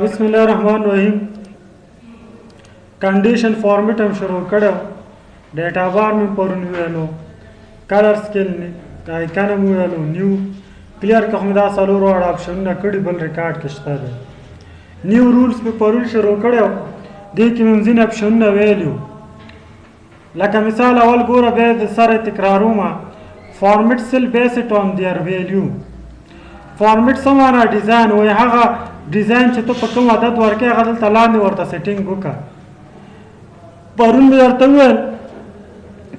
بسم الله الرحمن الرحیم. کنډیشن فارمیټ هم شروع کړو. ډیټا بار مې پرون ویلو، کلر سکیل آیکن هم ویلو، نیو کلیر که خو دا څلور واړه آپشنونه کړي، بل ریکارډ کې شته دی. نیو رولز مې پرون شروع کړو، دې کې مې ځینې آپشنونه ویلو. لکه مثال اول ګوره، بیا د سره تکرارومه. فارمیټ سیل بیسډ آن دیر ویلیو. فارمیټ څه معنا؟ ډیزاین وایي. هغه ډیزاین چې ته په کوم عدد ورکې هغه دلته لاندې ورته سیټینګ وکړه. پرون مې درته وویل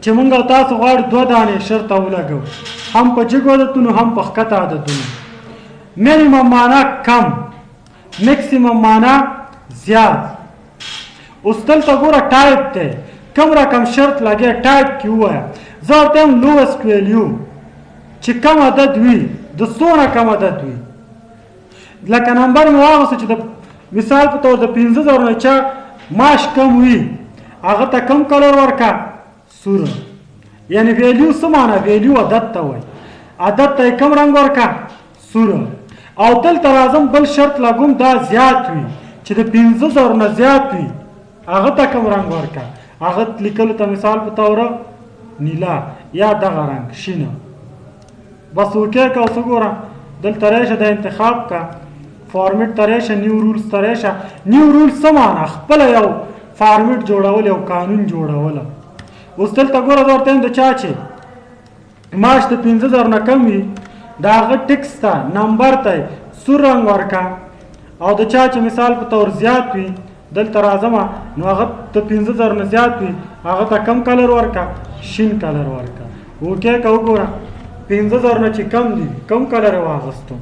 چې موږ او تاسو غواړو دوه دانې شرط ولګو، هم په جګو عددونو هم په ښکته عددونو. مینیمم معنا کم، میکسیمم معنا زیات. اوس دلته ګوره ټایپ دی، کوم رقم شرط لګې ټایپ کې ووایه. زه ورته یم لوویسټ ویلیو، چې کم عدد وي، د څونه کم عدد وي. لکه نمبر مې واغوسته چې د مثال په طور د 50,000 نه چا معاش کم وي، هغه ته کم کلر ورکه؟ سوره. یعنی ویلیو څه معنا؟ ویلیو عدد ته وایي. عدد ته یې کم رنګ ورکه؟ سوره. او دلته راځم بل شرط لګوم، دا زیات وي، چې د 50,000 نه زیات وي، هغه ته کم رنګ ورکه؟ هغه لیکلو ته مثال په توره نیلا یا دغه رنګ شینه. بس اوکې که اوس وګوره، دلته راشه د انتخاب که فارمیټ ته راشه، نیو رولز ته راشه. نیو رولز څه معنا؟ خپله یو فارمیټ جوړول، یو قانون جوړول. اوس دلته ګوره زه ورته یم د چا چې معاش د 50,000 نه کم وي، د هغه ټکس ته نمبر ته سور رنګ ورکه. او د چا چې مثال په طور زیات وي، دلته راځم نو هغه د 50,000 نه زیات وي، هغه ته کم کلر ورکه؟ شین کلر ورکه. اوکې که وګوره 50,000 نه چې کم دي، کم کلر یې واغوستو؟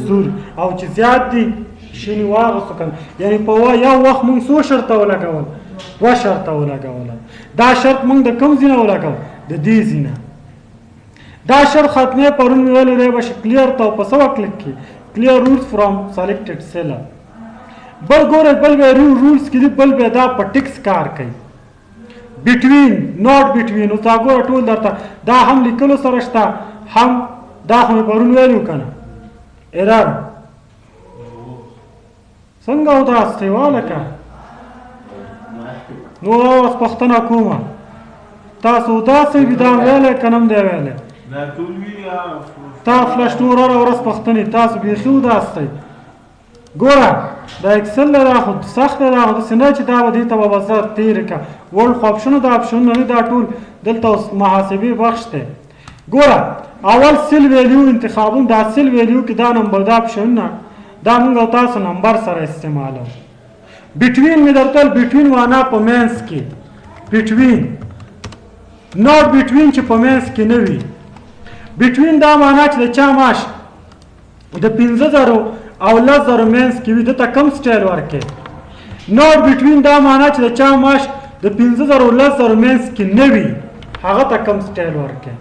سور. او چې زیات دي شین یې واغوستو کم. یعنې په یو وخت مونږ څو شرطه ولګول؟ 2 شرطه ولګول. دا شرط مونږ د کوم ځای نه ولګول؟ د دې ځای نه. دا شرط ختمې پرون مې ویلو دی به شي کلیر ته په څه وکلیک کړي؟ کلیر رولز فرام سلیکټډ سیل. بل ګوره، بل به رولز کې دي، بل به دا په ټکس کار کوي. بټوین، ناٹ بټوین. اوس دا ګوره ټول درته دا هم لیکلو سره شته، هم دا خو مې پرون ویلو که نه؟ ایرر څنګه اوداستئ والکه؟ نو اوس پوښتنه کومه، تاسو اوداسئ وي دا ویلی که نه م دی ویلی؟ تا فلش نور هره ورځ پوښتنې، تاسو بیخي اوداستئ. ګوره دا اکسل دی، دا خو سخت دی، دا خو داسې نه چې دا به دې ته به زه تېرې که ورډ خو آپشنو دا آپشنونه نه، دا ټول دلته اوس محاسبې بخش دی. ګوره اول سیل ویلیو انتخابون. دا سیل ویلیو کې دا نمبر دا آپشنونه دا موږ او تاسو نمبر سره استعمالو. بټوین مې درته ویل، بټوین معنا په منځ کې، بټوین. ناٹ بټوین چې په منځ کې نه وي. بټوین دا معنا چې د چا معاش د 50,000 او 10,000 منځ کې وي، دته کم سټایل ورکړي. ناٹ بټوین دا معنا چې د چا معاش د 50,000 او 10,000 منځ کې نه وي، هغه ته کم سټایل ورکړي.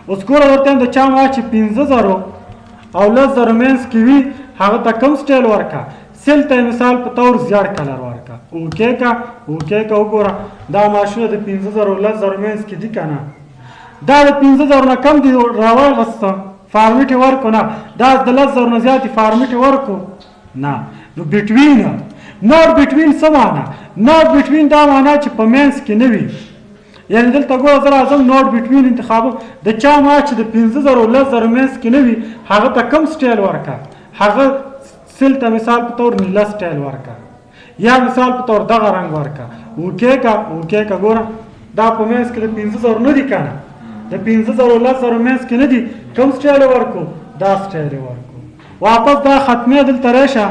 اوس ګوره ورته د چا معاش چې 50,000 او 10,000 منځ کې وي، هغه ته کم سټایل ورکړه. سیل ته مثال په طور زیړ کلر ورکړه. اوکې که اوکې که وګوره دا معاشونه د 50,000 او 10,000 منځ کې دي که نه؟ دا د 50,000 نه کم دي، راواغسته فارمیټ یې ورکو؟ نه. دا د 10,000 نه زیات دي، فارمیټ یې ورکو؟ نه. نو بټوین، ناٹ بټوین څه معنا؟ ناٹ بټوین دا معنا چې په منځ کې نه وي. یعنې دلته ګوره زه راځم ناٹ بټوین انتخابو، د چا معاش چې د 50,000 او 10,000 منځ کې نه وي، هغه ته کم سټایل ورکړه؟ هغه سیل ته مثال په طور نیله سټایل ورکړه، یا مثال په طور دغه رنګ ورکړه. اوکې که اوکې که ګوره دا په منځ کې د 50,000 نه دي که نه؟ د 50,000 او 10,000 منځ کې نه دي، کم سټایل یې ورکو؟ دا سټایل یې ورکو. واپس دا ختمې دلته راشه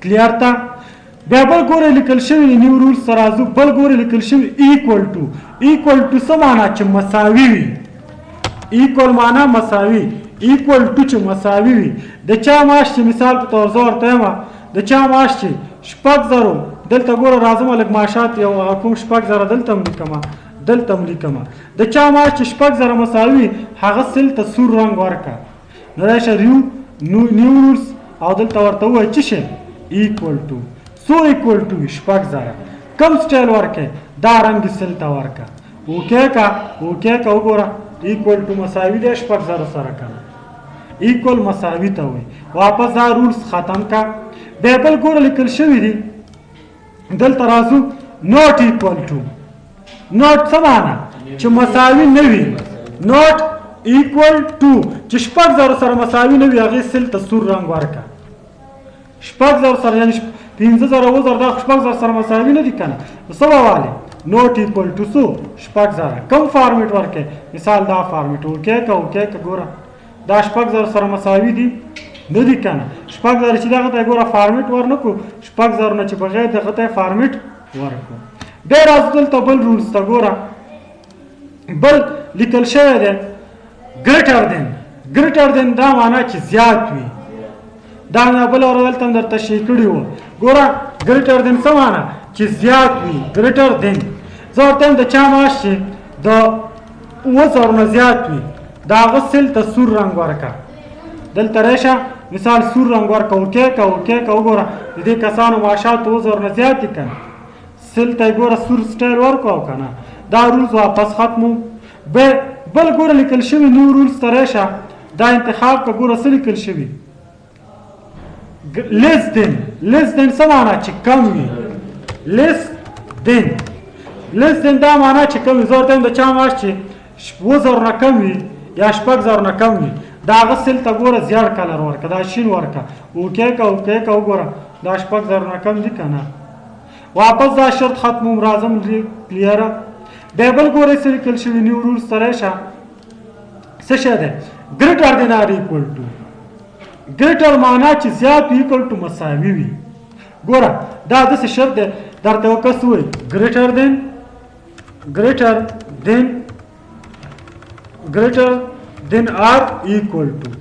کلیر ته. بیا بل ګوره لیکل شوي نیو رولز ته راځو. بل ګوره لیکل شوي ایکول ټو. ایکول ټو څه معنا؟ چې مساوي وي. ایکول معنا مساوي، ایکول ټو چې مساوي وي. د چا معاش چې مثال په طور زه ورته یم د چا معاش چې 6,000، دلته ګوره راځم لږ معاشات یو کوم 6,000 دلته هم لیکمه، دلته هم لیکمه. د چا معاش چې 6,000 مساوي، هغه سیل ته سور رنګ ورکړه. نو راشه نیو رولز او دلته ورته ووایه څه شی؟ ایکول ټو. څو ایکول ټو وي؟ 6,000. کم سټایل ورکړئ؟ دا رنګ سیل ته ورکړه. اوکې که اوکې که وګوره ایکول ټو مساوي دی 6,000 سره که نه؟ ایکول مساوي ته وایي. واپس دا رولز ختم کا. بیا بل ګوره لیکل شوي دي دلته راځو نوټ ایکول ټو نوټ څه معنا چې مساوي نه وي نوټ ایکول ټو چې شپږ زره سره مساوي نه وي هغې سل ته سور رنګ ورکړه شپږ زره سره یعنې پنځه زره اووه زره دا شپږ زره سره مساوي نه دي که نه نو څه به والې نوټ ایکول ټو څو شپږ زره کوم فارمیټ ورکړې مثال دا فارمیټ اوکې که اوکې که ګوره دا شپږ زره سره مساوي دي نه دي که نه شپږ زره چې دغه ته ګوره فارمیټ ورنه کړو شپږ زره نه چې بغیر دغه ته فارمیټ ورکړو بیا راځو دلته بل رولز ته ګوره بل لیکل شوی دی ګریټر دین دا معنا چې زیات وي دا نه بل اور دلته هم درته شی کړي وو ګوره ګریټر دین څه معنا چې زیات وي ګریټر دین زه ورته وایم د چا معاش چې د اووه زرو نه زیات وي د هغه سل ته سور رنګ ورکړه دلته راشه مثال سور رنګ ورکړه اوکې که اوکې که وګوره د دې کسانو معاشات اووه زرو نه زیات دي که نه سل ته یې ګوره سور سټایل ورکړو او که نه دا رولز واپس ختمو بل ګوره لیکل شوي نیو رولز ته راشه دا انتخاب که ګوره څه لیکل شوي لیس دین څه معنا چې کم وي لیس دین دا معنا چې کم وي زه ورته وایم د چا معاش چې اووه زرو نه کم وي یا شپږ زرو نه کم وي د هغه سل ته ګوره زیړ کلر ورکړه دا شین ورکړه اوکې که اوکې که وګوره دا شپږ زرو نه کم دي که نه واپس دا شرط ختموم راځم کلیره بیا بل ګورئ څه لیکل شوي نیو رولز ته راشه څه شی دی ګریټر دین آر ایکول ټو ګریټر معنا چې زیات ایکول ټو مساوي وي ګوره دا داسې شرط دی درته یو کس ووایي ګریټر دین آر ایکول ټو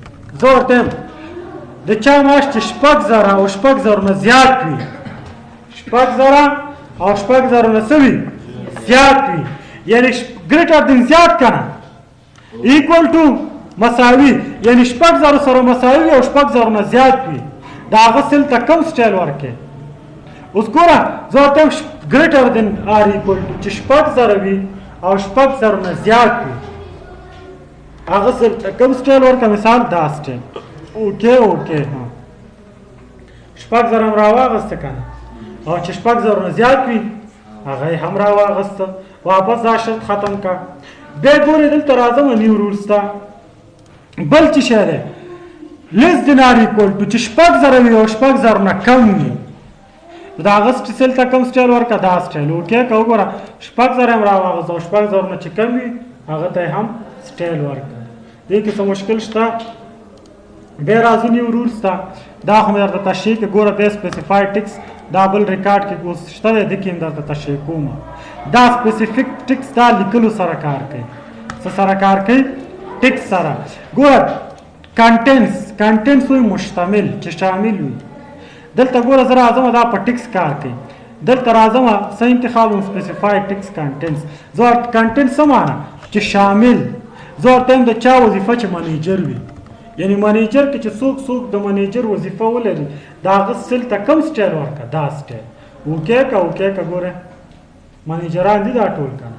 زه ورته یم د چا معاش چې شپږ زره او شپږ زرو نه زیات وي شپږ زره او شپږ زرو نه څه وي زیات وي یعنې ګریټر دین زیات که نه ایکول ټو مساوي یعنې شپږ زرو سره مساوي وي او شپږ زرو نه زیات وي د هغه سل ته کم سټایل ورکړې اوس ګوره زه ورته یم ګریټر دین آر ایکول ټو چې شپږ زره وي او شپږ زرو نه زیات وي هغه سل ته کم سټایل ورکړه مثال دا سټایل اوکې شپږ زره هم راواغسته که نه او چې شپږ زرو نه زیات وي هغه یې هم راواغسته واپس دا شرط ختم که بیا ګورې دلته راځم نیو رولز ته بل څه شی دی لیس دین آر ایکول ټو چې شپږ زره وي او شپږ زرو نه کم وي د هغه سل ته کم سټایل ورکړه دا سټایل اوکې که وګوره شپږ زره هم راواغسته او شپږ زرو نه چې کم وي هغه ته یې هم سټایل ورکړه دې کې څه مشکل شته بیا راځو نیو رولز ته دا خو مې درته تشریح کې ګوره دی سپیسیفای ټکس دا بل ریکارډ کې اوس شته دی دې کې هم درته تشریح کوم دا سپیسیفیک ټکس دا لیکلو سره کار کوي څه سره کار کوي ټکس سره ګوره کانټینس وایي مشتمل چې شامل وي دلته ګوره زه راځم دا په ټکس کار کوي دلته راځم څه انتخاب سپیسیفای ټکس کانټینس زه کانټینس څه معنا چې شامل زه ورته یم د چا وظیفه چې منیجر وي یعنی منیجر کې چې څوک د منیجر وظیفه ولري د هغه سل ته کم سټایل ورکړه دا سټایل اوکې که ګوره منیجران دي دا ټول که نه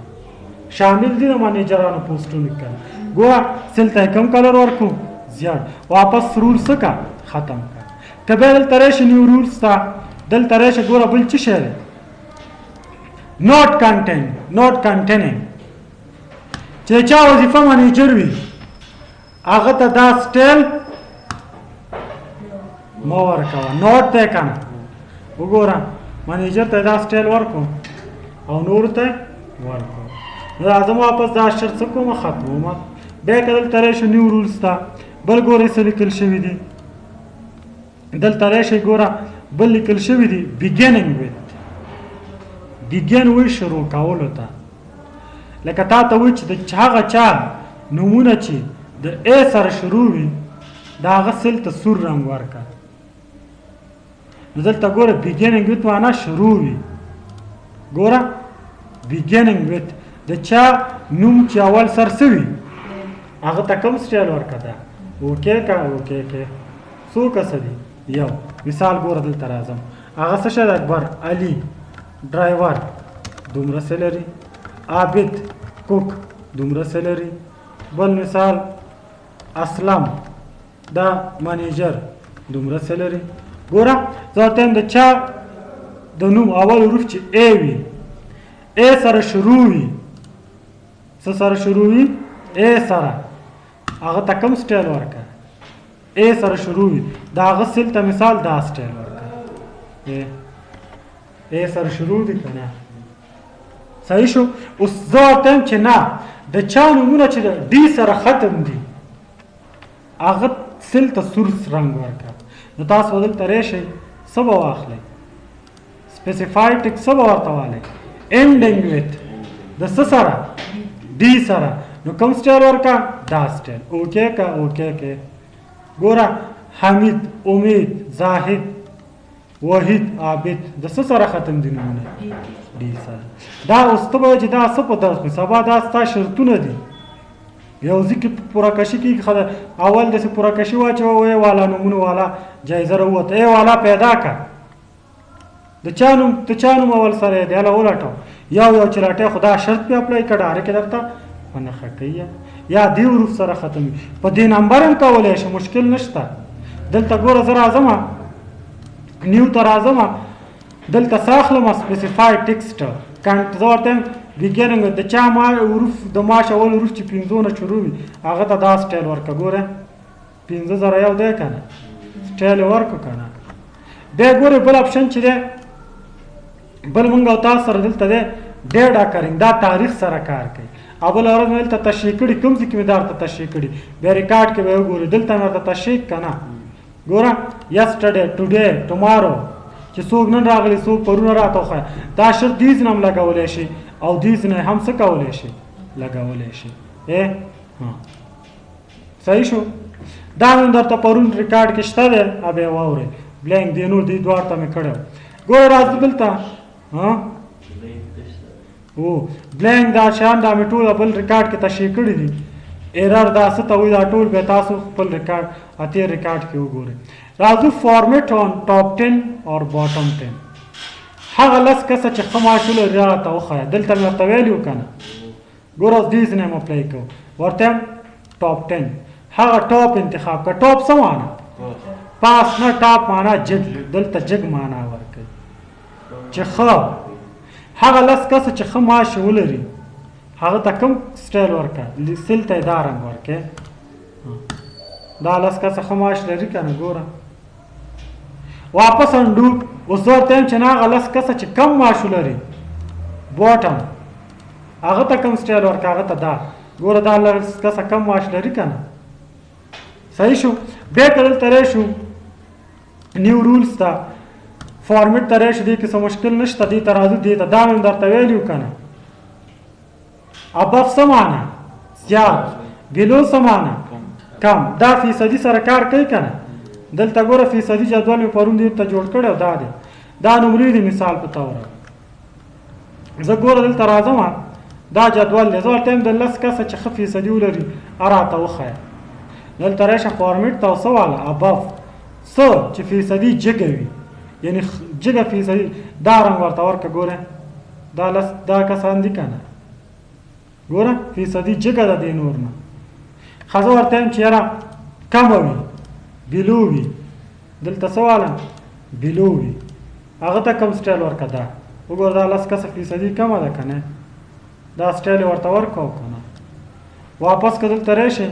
شامل دي د منیجرانو پوسټونو که نه ګوره سل ته یې کم کلر ورکړو زیات واپس رول څه که ختم که که بیا دلته راشي نیو رولز ته دلته راشي ګوره بل څه شی دی نوټ کنټینینګ چې چا وظیفه منیجر وي هغه ته دا سټایل مه ورکوه نوټ دی که نه وګوره منیجر ته دا سټایل ورکړو او نورو ته ورکړو نو راځم واپس دا شرط څه کومه ختموم بیا که دلته راشو نیو رولز ته بل ګورئ څه لیکل شوي دي دلته راشئ ګوره بل لیکل شوي دي بیګینینګ وایي شروع کولو ته لکه تا ته وایي چې د هغه چا نومونه چې د ا سره شروع وي د هغه سل ته سور رنګ ورکړه نو دلته ګوره بیګینینګ ویت معنا شروع وي ګوره بیګینینګ ویت د چا نوم چې اول سر څه وي هغه ته کوم سټایل ورکړه ده اوکې که څو کسه دي یو مثال ګوره دلته راځم هغه څه شی د اکبر علي ډرایور دومره څه لري عابد کوک دومره څه لري بل مثال اسلم دا منیجر دومره څه لري ګوره زه ورته وایم د چا د نوم اول حروف چې ا وي ا سره شروع وي څه سره شروع وي ا سره هغه ته کوم سټایل ورکړه ا سره شروع وي د هغه سیل ته مثال دا سټایل ورکړه ا سره شروع دي که نه صحیح شو اوس زه ورته وایم چې نه د چا نومونه چې د ډي سره ختم دي هغه سیل ته سور رنګ ورکړه نو تاسو به دلته راشئ څه به واخلئ specified ټیک څه به ورته والی ending with د څه سره ډي سره نو کوم سټایل ورکړه دا سټایل اوکې که اوکې کې ګوره حمید امید زاهد وحید عابد د څه سره ختم دي نومونه ډي سره دا اوس ته به وایې چې دا څه په درس کې سبا دا ستا شرطونه دي یو ځکه پوره کشي کېږي اول داسې پوره کشي واچوه ای والا نومونه والا جایزه راووته ای والا پیدا که د چا نوم اول سره یې دی هله ولټوه یو چې راټی خو دا شرط پې اپلای کړه ډارې کې درته په نښه کوي یا دې حروف سره ختم وي په دې نمبر هم کولی شي مشکل نشته دلته ګوره زه راځم نیو ته راځم دلته څه اخلم سپیسیفاید ټیکسټ زه ورته یم بیګیننګ د چا حروف د ماش اول حروف چې پنځو نه شروع وي هغه ته دا سټایل ورکړه ګوره 5001 دی که نه سټایل یې ورکړو که نه بیا ګورې بل اپشن چې دی بل مونږ او تاسو سره دلته دی ډیټا کرینګ دا تاریخ سره کار کوي او بله ورځ مې دلته تشریح کړي کوم ځای کې مې دا ورته تشریح کړي بیا ریکارډ کې به یې وګورئ دلته مې ورته تشریح که نه ګوره یسټرډے ټوډے ټمارو چې څوک نن راغلی څوک پرونه راته وښیه دا شرط دیز نه هم لګولی شي او دیز نه هم څه کولی شي لګولی شي صحیح شو دا مې درته پرون ریکارډ کې شته دی بیا یې واورئ بلینک دی نور دی دوار ته مې کړی ګوره راځه دلته بلینک دا شیان دا مې ټول بل ریکارډ کې تشریح کړي دي ایرر دا څه ته وایي دا ټول بیا تاسو خپل ریکارډ اتې ریکارډ کې وګورئ راځو فارمیټ آن ټاپ 10 اور باټم 10 هغه لس کسه چې ښه ماشو لري راته وښیه دلته مې ورته ویلي وو که نه ګوره اوس دیز نه یم اپلای کوو ورته یم ټاپ 10 هغه ټاپ انتخاب کړه ټاپ څه معنا پاس نه ټاپ معنا جګ دلته جګ معنا ورکوي چې ښه هغه لس کسه چې ښه معاش ولري هغه ته کوم سټایل ورکړه سیل ته یې دا رنګ ورکړې دا لس کسه ښه معاش لري که نه ګوره واپس انډو اوس زه ورته یم چې نه هغه لس کسه چې کم معاش ولري باټم هغه ته کوم سټایل ورکړه هغه ته دا ګوره دا لس کسه کم معاش لري که نه صحیح شو بیا که دلته راشو نیو رولز ته فارمیټ ته راشو دې کې څه مشکل نشته دې ته راځو دې ته دا مې درته ویلي وو که نه ابف څه معنا زیات بلو څه معنا کم دا فیصدي سره کار کوي که نه دلته ګوره فیصدي جدول مې پرون دې ته جوړ کړی دا دی دا نمرې دي مثال په توره زه ګوره دلته راځم دا جدول دی زه ورته یم د لس کسه چې ښه فیصدي ولري راته وښیه دلته راشه فارمیټ ته څه واله ابف څه چې فیصدي جګه وي یعنی جګه فیصدي دا رنګ ورته ورکړه ګوره دا کسان دي که نه ګوره فیصدي جګه ده دې نور نه ښه زه ورته یم چې یاره کمه وي بلو وي دلته څه واله بلو وي هغه ته کوم سټایل ورکړه دا وګوره دا لس کسه فیصدي کمه ده که نه دا سټایل یې ورته ورکړو که نه واپس که دلته راشئ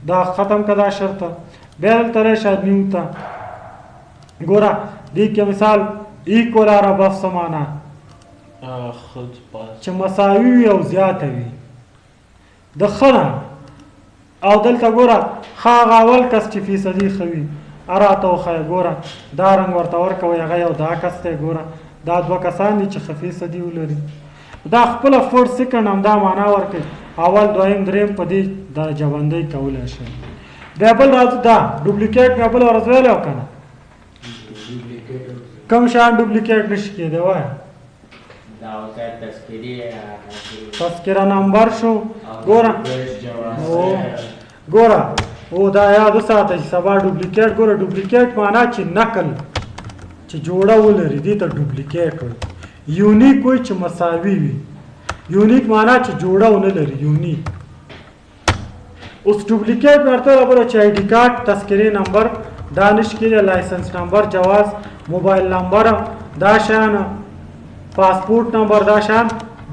دا ختم که دا شرطه بیا دلته راشه نیو ته ګوره دې کې مثال ایکول آر ابف څه معنا چې مساوي وي او زیاته وي د ښه نه او دلته ګوره ښه هغه اول کس چې فیصدي ښه وي راته وښیه ګوره دا رنګ ورته ورکوئ هغه یو دا کس دی ګوره دا دوه کسان دي چې ښه فیصدي ولري دا خپله فورت سیکنډ هم دا معنا ورکوي اول دویم دریم په دې درجه بندۍ کولی شي بیا بل راځو دا ډوپلیکیټ مې بله ورځ ویلی او که نه کوم شیان ډوپلیکیټ نشي کېدی وایه تذکره نمبر شو ګوره او دا یاد وساته چې سبا ډوپلیکیټ ګوره ډوپلیکیټ معنا چې نقل چې جوړه ولري دې ته ډوپلیکیټ وایي یونیک وایي چې مساوي وي یونیک معنا چې جوړه ونه لري یونیک اوس ډوپلیکیټ ورته راغله چې آی ډي کارت تذکرې نمبر دا نشي کېدی. لایسنس نمبر، جواز، موبایل نمبر، دا شیان، پاسپورټ نمبر، دا شیان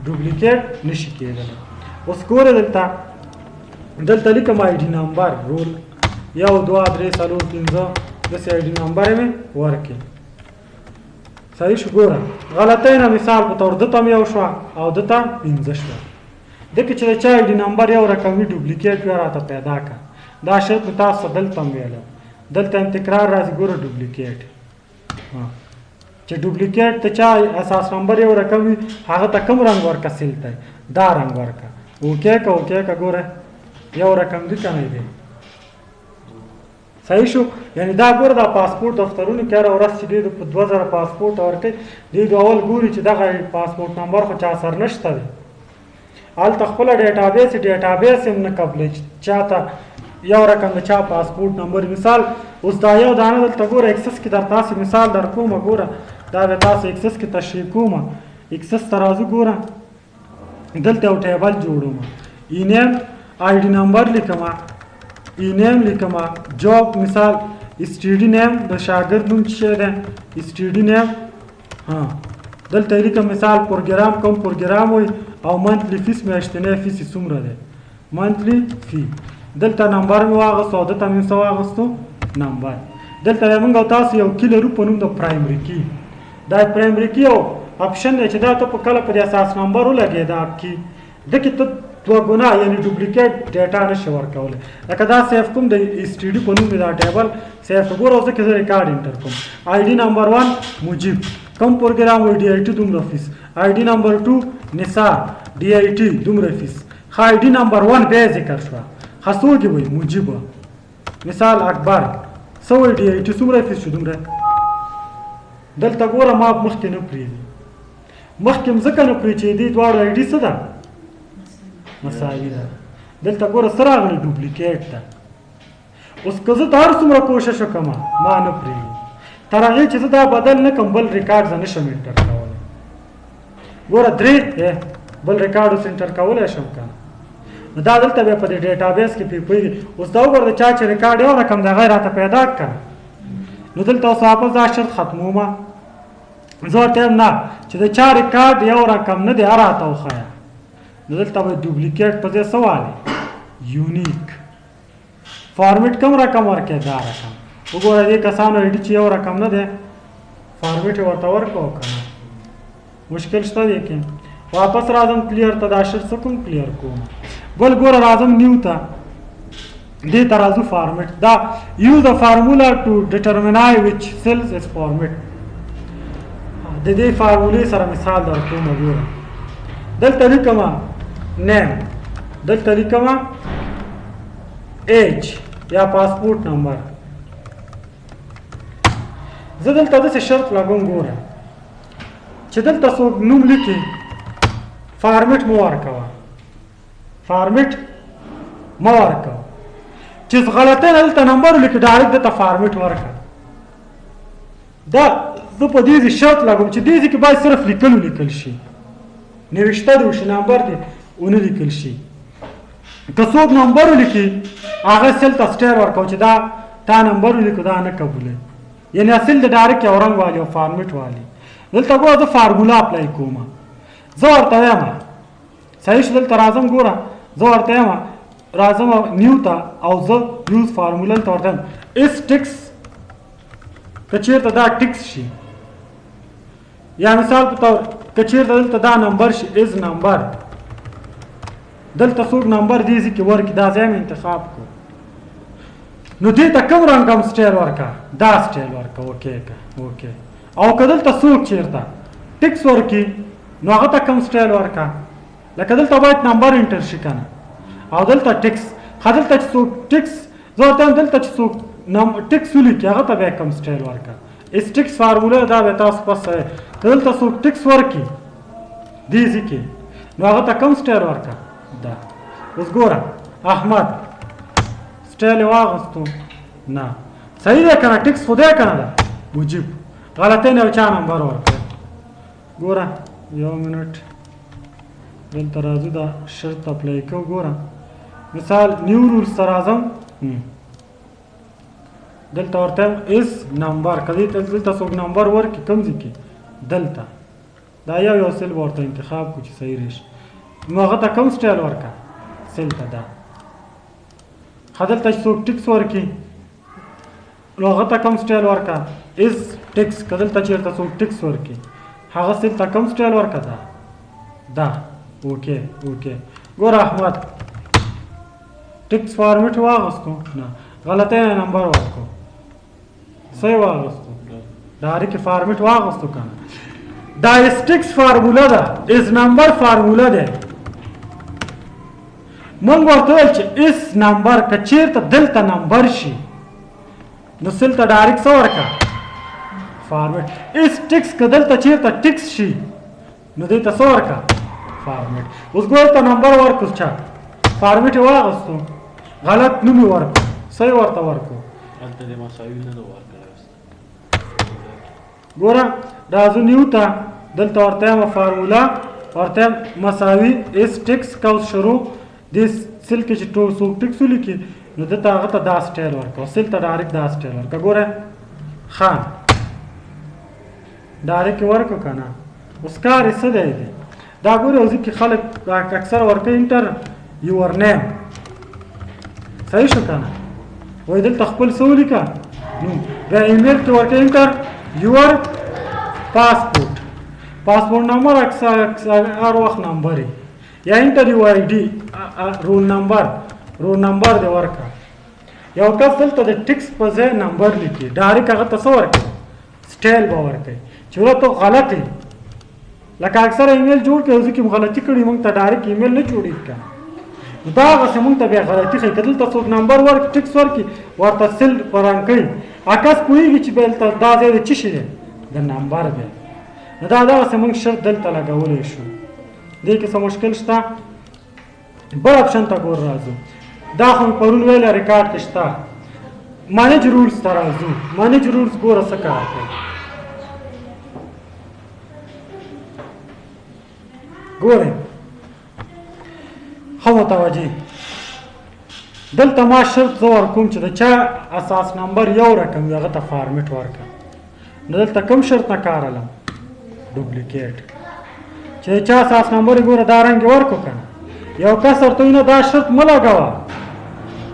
ډوپلیکیټ نشي کېدلی. اوس ګوره دلته لیکم آی ډي نمبر رول 1 2 3 4 5 داسې آی ډي نمبر یې مې ورکړي. صحیح شو. ګوره غلطۍ نه مثال په طور دته مې یو شوه او دته 5 شوه. دکې چې د چا آی ډي نمبر یو رقم وي ډوپلیکیټ وي راته پیدا کړه. دا شرط مې تاسو دلته هم ویلی، دلته هم تکرار راځي. ګوره ډوپلیکیټ چې ډوپلیکیټ ته چا اساس نمبر یو رقم وي هغه ته کوم رنګ ورکه سیل ته دا رنګ ورکه. اوکې که اوکې که ګوره یو رقم دی که نه دی. صحیح شو. یعنی دا ګوره دا پاسپورټ دفترونه کې هره ورځ چې دی په 2000 پاسپورټ ورکوي دی د اول ګوري چې دغه پاسپورټ نمبر خو چا سر نشته دی. هلته خپله ډیټابیس هم نه قبلوي چې چاته یو رقم د چا پاسپورټ نمبر. مثال اوس دا یو دانه دلته ګوره اکسس کې در تاسې مثال در کومه. ګوره دا به تاسو اکسس کې تشریح کومه. اکسس ته راځو. ګوره دلته یو ټیبل جوړوم. ای نیم آی ډي نمبر لیکم، ای نیم لیکم، جاب مثال اسټډي نیم د شاګرد نوم څه دی اسټډي نیم. دلته لیکم مثال پروګرام کوم پروګرام وي او منتلی فیس میاشتنی فیس څومره دی منتلی فی. دلته نمبر مې واغستو او دلته مې څه واغستو نمبر. دلته موږ او تاسو یو کی لرو په نوم د پرایمري کی. دا پرایمري کی یو اپشن دی چې دا ته په کله په اساس نمبر ولګې دا کی دکې ته دوه ګنا یعنی ډوپلیکیټ ډیټا نشي ورکولی. لکه دا سیف کوم د اسټډي په نوم دا ټیبل سیف ګوره اوس کې زه ریکارډ انټر کوم. آی ډي نمبر 1 مجیب کوم پروګرام وي ډي آی ټي دومره فیس. آی ډي نمبر 2 نثار ډي آی ټي دومره فیس. آی ډي نمبر 1 بیا ذکر شوه خصوګي وي مجیب مثال اکبر څه وي ډي آی ټي څومره فیس شو دومره. دلته ګوره ما مخکې نه پرېږدي مخکې م ځکه نه پرې چې دې دواړو آی ډي څه ده مساوي ده. دلته ګوره څه راغلی ډوپلیکیټ ده. اوس که زه ته هر څومره کوشش وکړم ما نه پرېږدي تر هغې چې زه دا بدل نه کړم بل ریکارډ زه نشم انټر کولی. ګوره 3 بل ریکارډ اوس انټر کولی شم که نو دا دلته بیا په دې ډیټابیس کې پوهېږي. اوس دا وګوره د چا چې ریکارډ یو رقم د هغه یې راته پیدا کړه نو دلته اوس واپس دا شرط ختمومه. زه ورته یم نه چې د چا ریکارډ یو رقم نه دی هغه راته وښیه. نو دلته به ډوپلیکیټ په ځای څه والې یونیک فارمیټ کوم رقم ورکړې دا رقم. وګوره دې کسانو آی ډي چې یو رقم نه دی فارمیټ یې ورته ورکړو که نه مشکل شته دی کې. واپس راځم کلیر ته دا شرط څه کوم کلیر کوم. بل ګوره راځم نیو ته دې ته راځو فارمیټ. دا یوز د فارمولا ټو ډیټرمنای وچ سیلز از فارمیټ. د دې فارمولې سره مثال در کوم. ګوره دلته لیکم نیم دلته لیکم ایج یا پاسپورټ نمبر. زه دلته داسې شرط لګوم ګوره چې دلته څوک نوم لیکي فارمیټ مه ورکوه فارمیټ مه ورکوه. چې غلطۍ نه دلته نمبر ولیکي ډایرکټ دلته فارمیټ ورکړه. دا زه په دې شرط لګوم چې دې کې باید صرف لیکل شي نوشته دې وشي نمبر دې ونه لیکل شي. که څوک نمبر ولیکي هغه سل ته سټیر ورکوه چې دا تا نمبر ولیکو دا نه قبوله یعنی اصل د ډایرکټ یو رنګ والي او فارمیټ والي. دلته ګوره زه فارمولا اپلای کوم. زه ورته وایم صحیح شو. دلته راځم ګوره زه ورته وایم راځم نیو ته او زه یوز فارمولا ته ورته وایم اس ټکس که چېرته دا ټکس شي یا مثال په طور که چېرته دلته دا نمبر شي از نمبر دلته څوک نمبر دې ځای کې ورکړي دا ځای مې انتخاب کړو نو دې ته کوم رنګ هم سټایل ورکړه دا سټایل ورکړه اوکې او که دلته څوک چېرته ټکس ورکړي نو هغه ته کوم سټایل ورکړه لکه دلته باید نمبر انټر شي که نه او دلته ټکس دلته چې څوک ټکس زه ورته وایم دلته چې څوک ټکس ولیکي هغه ته بیا کوم سټایل ورکړه. اس ټکس فارموله دا به تاسو پس که دلته څوک ټکس ورکړي دې ځای کې نو هغه ته کوم سټایل ورکړه دا. اوس ګوره احمد سټایل یې واغستو نه صحیح دی که نه ټکس خو دی که نه ده مجیب غلطۍ نه یو چا نمبر ورکړی. ګوره یو منټ دلته راځو دا شرط اپلای کوو. ګوره مثال نیو رولز ته راځم دلته ورته اس نمبر کدی ته دلته څوک نمبر ورکړي کوم ځای کې دلته دا یو سیل ورته انتخاب کو چې صحیح راشي نو هغه ته کوم سټایل ورکړه سیل ته دا دلته څوک ټیکس ورکړي نو هغه ته کوم سټایل ورکړه اس ټیکس کدلته چیرته څوک ټیکس ورکړي هغه سیل ته کوم سټایل ورکړه دا اوکې ګوره احمد ټیکس فارمیټ واغستو نه غلطه نمبر ورکو صحیح واغستو ډایرکټ فارمیټ واغستو کنه دا اس ټیکس فارمولا ده اس نمبر فارمولا ده مونږ ورته ویل چې اس نمبر که چیرته دلته نمبر شي نو سلته ډایرکټ څه ورکړه فارمیټ اس ټیکس که دلته چیرته ټیکس شي نو دې ته څه ورکړه فارمیټ اوس ګور ته نمبر ورکو چا فارمیټ واغستو غلط نوم ورکو صحیح ورته ورکو هلته د مساوي نه ده ورکړی ګوره راځو نیو ته دلته ورته یم فارمولا ورته یم مساوي اس ټیکس کوس شروع دې سل کې چې څوک ټیکس ولیکي نو دته هغه ته دا سټایل ورکو سل ته ډایرکټ دا سټایل ورکو ګوره ښه ډایرکټ ورکو که نه اوس کار یې څه دی دا ګوره اوس کې خلک اکثر ورکوي انټر یور نیم صحیح شو که نه وایي دلته خپل څه ولیکه بیا ایمیل کې ورکوي انټر یور پاسپورټ نمبر هر وخت نمبر یا انټر یو آی ډي رول نمبر دی ورکړه یو کس دلته د ټیکس په ځای نمبر لیکي ډایرکټ هغه ته څه ورکوي سټایل به ورکوي چې ورته غلط دی لکه اکثر ایمیل جوړ کړي اوس کې غلطي کړي موږ ته ډایرکټ ایمیل نه جوړېږي که دا هغسې موږ ته بیا غلطي ښایي که دلته څوک نمبر ورکړي ټیکس ورکړي ورته سل په رنګ کوي عکس پوهېږي چې بیا دلته دا ځای د څه شي دی د نمبر دی نو دا دغسې موږ شرط دلته لګولی شو دې کې څه مشکل شته بل اپشن ته ګور راځو دا خو مې پرون ویله ریکارډ کې شته مانیج رولز ته راځو مانیج رولز ګوره څه کار کوي ګورئ ښه متوجه دلته ما شرط زه ورکوم چې د چا اساس نمبر یو رقم وي هغه ته فارمیټ ورکړه نو دلته کوم شرط نه کار علم ډوپلیکیټ چې د چا اساس نمبر یې ګوره دا رنګ یې ورکړو که نه یو کس ورته وي نه دا شرط مه لګوه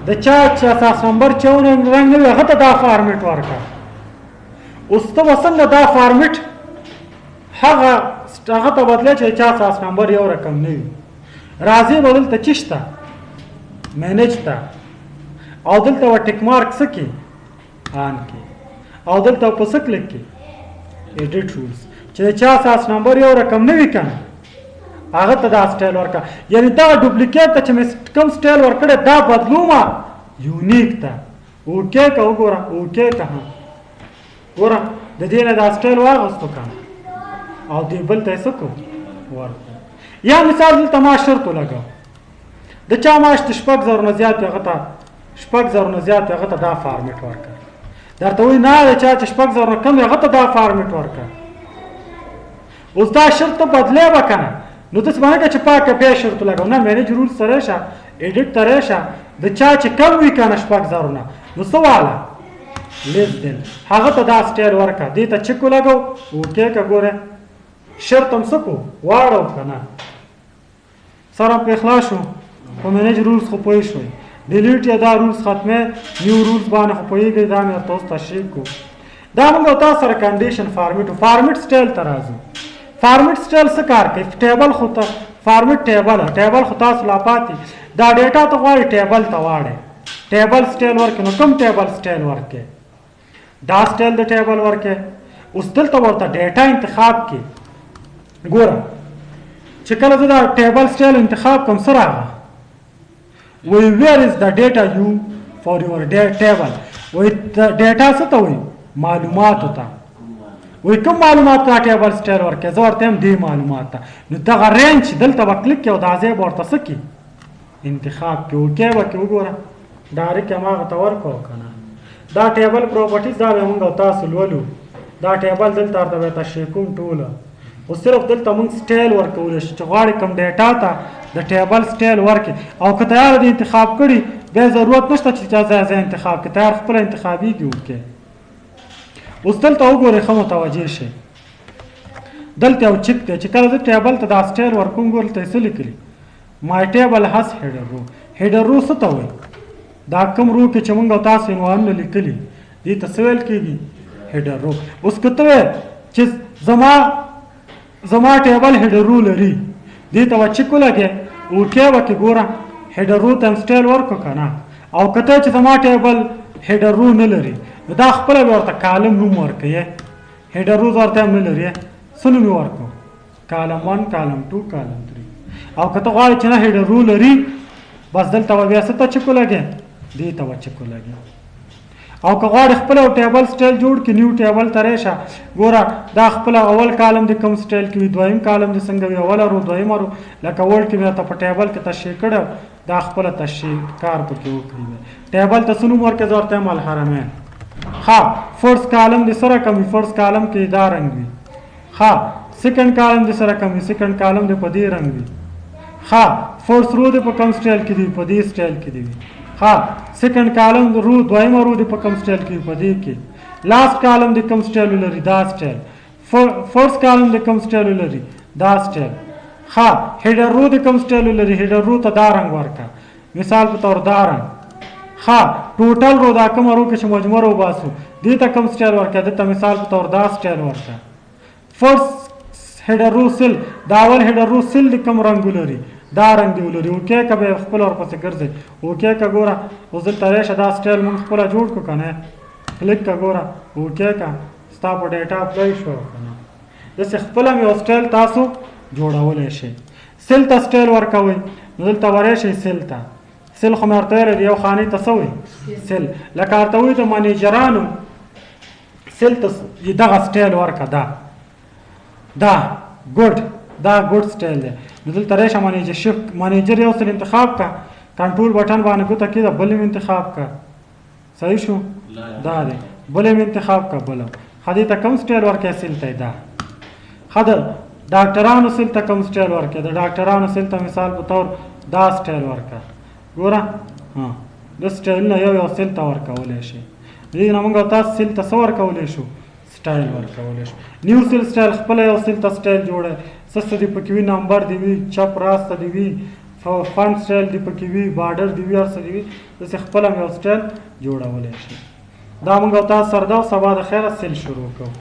د چا چې اساس نمبر چون رنګ نه وي هغه ته دا فارمیټ ورکړه اوس ته به څنګه دا فارمیټ هغه ته بدلی چې د چا اساس نمبر یو رقم نه وي راځي به دلته چې شته مینیج ته او دلته به ټیک مارک څه کړي آن کړي او دلته په څه کلیک کړي ایډیټ رولز چې د چا اساس نمبر یو رقم نه وي که نه هغه ته دا سټایل ورکړه یعنې دغه ډوپلیکیټ ته چې مې کوم سټایل ورکړی دا بدلومه یونیک ته اوکې که وګوره اوکې که ګوره د دې نه دا سټایل واغستو که او دې بل ته یې څه کړو ورکړو یا مثال دلته ما شرط ولګو د چا معاش د 6000 نه زیات هغه ته 6000 نه زیات هغه ته دا فارمیټ ورکړه درته وایي نه د چا چې 6000 نه کم هغه ته دا فارمیټ ورکړه اوس دا شرط ته بدلی به که نه نو داسې به نه که چې پاکه بیا شرط ولګو نه مینیج رول ته رایشه ایډیټ ته رایشه د چا چې کم وي که نه 6000 نه نو څه واله لیس دین هغه ته دا سټایل ورکړه دې ته چک ولګو اوکې که ګوره شرط هم څه کړو واړو که نه سره پرې خلاص شو په مینیج رولز خو پوه شوئ ډیلیټ یا دا رولز ختمې نیو رولز باندې خو پوهېږئ دا مې ورته اوس تشریح کړو دا موږ او تاسو سره کنډیشن فارمیټ سټایل ته راځو فارمیټ سټایل څه کار کوي ټیبل خو ته فارمیټ ټیبل خو تاسو لا پاتې دا ډیټا ته غواړي ټیبل ته واړئ ټیبل سټایل ورکړي نو کوم ټیبل سټایل ورکړي دا سټایل د ټیبل ورکړي اوس دلته ورته ډیټا انتخاب کړي ګوره چې کله زه دا ټیبل سټایل انتخاب کوم څه راغله وایي ویر از د ډیټا یو فار یور ټیبل وایي ډیټا څه ته وایي معلوماتو ته وایي کوم معلومات ته ټیبل سټایل ورکړي زه ورته یم دې معلومات ته نو دغه رینج دلته به کلیک کړي او دا ځای به ورته څه کړي انتخاب کړي اوکې به کړي وګوره ډایرکټ هماغه ته ورکړو که نه دا ټیبل پراپرټیز دا به موږ او تاسو لولو دا ټیبل دلته ورته به تشریح کوم ټوله او صرف دلته موږ سټایل ورکولی شو چې غواړې کوم ډیټا ته د ټیبل سټایل ورکړي او که تیار دې انتخاب کړي بیا ضرورت نشته چې چا ځای ځای انتخاب کړي تیار خپله انتخابېږي وکړي. اوس دلته وګورئ ښه متوجه شئ دلته یو چک دی چې کله زه ټیبل ته دا سټایل ورکوم ګورئ ته یې څه لیکلي مای ټیبل هس هیډر رو. هیډر رو څه ته وایي دا کوم رو کې چې موږ او تاسو عنوانونه لیکلي دې ته څه ویل کېږي هیډر رو. اوس که ته وایې چې زما ټیبل هیډر رو لري دې ته به چک ولګې اوکې به کې ګوره هیډر رو ته هم سټایل ورکړو که نه او که ته چې زما ټیبل هیډر رو نه لري نو دا خپله به ورته کالم نوم ورکوې هیډر رو ورته هم نه لري څه نوم یې ورکړو کالم 1 کالم 2 کالم 3 او که ته غواړې چې نه هیډر رو لري بس دلته به بیا څه ته چک ولګې دې ته به چک ولګې. او که غواړې خپل یو ټیبل سټایل جوړ کړي نیو ټیبل ته رېشه ګوره دا خپل اول کالم د کوم سټایل کې وي دویم کالم د څنګه وي اوله رو دویمه رو لکه وړ کې بیا ته په ټیبل کې تشریح کړی دا خپله تشریح کار پکې وکړي ټیبل ته څه نوم ورکړې زه ورته یم الحرمین. ښه فرست کالم د څه رقم وي فرست کالم کې دا رنګ وي. ښه سیکنډ کالم د څه رقم وي سیکنډ کالم د په دې رنګ وي. ښه فرست رو د په کوم سټایل کې دی په دې سټایل کې دی. ها سیکنډ کالم رو دویمه رو د په کوم سټایل کې په دې کې لاست کالم د کوم سټایل لري دا سټایل فرست کالم د کوم سټایل لري دا سټایل. ها هیډر رو د کوم سټایل لري هیډر رو ته دا رنګ ورکړه مثال په تور دا رنګ. ها ټوټل رو دا کوم رو کې چې مجموع رو باسو دې ته کوم سټایل ورکړه دې ته مثال په تور دا سټایل ورکړه. فرست هیډر رو سیل دا اول هیډر رو سیل د کوم رنګ لري دا رنګ دی ولري اوکې که به خپل ورپسې ګرځئ اوکې که ګوره اوس دلته رېشه دا سټایل موږ خپله جوړ کړو که نه کلیک که ګوره اوکې که ستا په ډیټا اپلای شو که نه داسې خپله مې یو سټایل تاسو جوړولی شئ. سیل ته سټایل ورکوئ نو دلته ورشئ سیل ته سیل خو مې ورته ویلی دی یو خانې ته څه وایي سیل لکه ورته وایي د منیجرانو سیل ته دغه سټایل ورکړه دا ګډ دا ګډ سټایل دی نو دلته رېشه منیجر یو سل انتخاب کا کنټرول بټن باندې ګوته کېده بل یې انتخاب کا صحیح شو دا دی بل یې انتخاب کا بل ښه دې ته کوم سټایل ورکړی سیل ته دا ښه د ډاکټرانو سیل ته کوم سټایل ورکړی د ډاکټرانو سیل ته مثال په طور دا سټایل ورکړه ګوره د سټایلونه یو سیل ته ورکولی شي دې نه موږ تاسو سیل ته څه ورکولی شو سټایل ورکولی شو. نیو سیل سټایل خپله یو سیل ته سټایل جوړی سسته دې پکې وي نمبر دې وي چپ راسته دې وي فنټ سټایل دې پکې وي بارډر دې وي هر څه دې وي داسې خپله مې یو سټایل جوړولی شي. دا موږ او تاسو سره ده او سبا د خیره سیل شروع کوو.